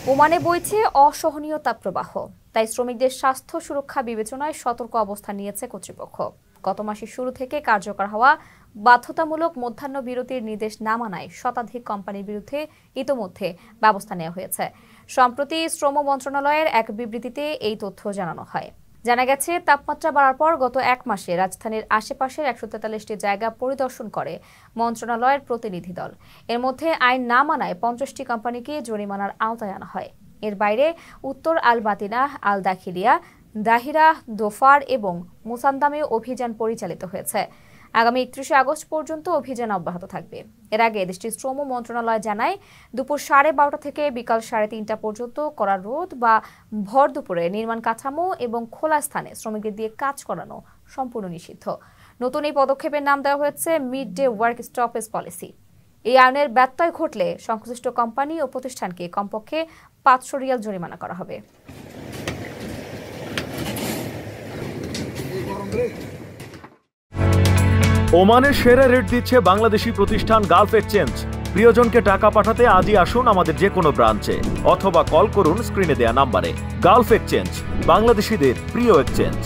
ওমানে বইছে অসহনীয় তাপপ্রবাহ, তাই শ্রমিকদের স্বাস্থ্য সুরক্ষা বিবেচনায় সতর্ক অবস্থান নিয়েছে কর্তৃপক্ষ। গত মাসের শুরু থেকে কার্যকর হওয়া বাধ্যতামূলক মধ্যাহ্ন বিরতির নির্দেশ না মানায় শতাধিক কোম্পানির বিরুদ্ধে ইতোমধ্যে ব্যবস্থা নেওয়া হয়েছে। সম্প্রতি শ্রম মন্ত্রণালয়ের এক বিবৃতিতে এই তথ্য জানানো হয়। জানা গেছে, তাপমাত্রা বাড়ার পর গত এক মাসে রাজধানীর আশেপাশের 143টি জায়গা পরিদর্শন করে মন্ত্রণালয়ের প্রতিনিধি দল। এর মধ্যে আইন না মানায় 50টি কোম্পানিকে জরিমানার আওতায় আনা হয়। এর বাইরে উত্তর আল বাতিনা, আল দাখিলিয়া, দাহিরা, দোফার এবং মুসান্দামে অভিযান পরিচালিত হয়েছে। আগামী 31শে আগস্ট পর্যন্ত অভিযান অব্যাহত থাকবে। এর আগে দেশটির শ্রম মন্ত্রণালয় জানায়, দুপুর 12:30 থেকে বিকাল 3:30 পর্যন্ত কড়া রোদ বা ভর দুপুরে নির্মাণ কাঠামো এবং খোলা স্থানে শ্রমিকদের দিয়ে কাজ করানো সম্পূর্ণ নিষিদ্ধ। নতুন এই পদক্ষেপের নাম দেওয়া হয়েছে mid day work stoppage policy. এই আইনের ব্যত্যয় ঘটলে সংশ্লিষ্ট কোম্পানি ও প্রতিষ্ঠানকে কমপক্ষে 500 রিয়াল জরিমানা করা হবে। ওমানের সেরা রেট দিচ্ছে বাংলাদেশি প্রতিষ্ঠান গালফ এক্সচেঞ্জ। প্রিয়জনকে টাকা পাঠাতে আজই আসুন আমাদের যে কোনো ব্রাঞ্চে অথবা কল করুন স্ক্রিনে দেয়া নাম্বারে। গালফ এক্সচেঞ্জ, বাংলাদেশিদের প্রিয় এক্সচেঞ্জ।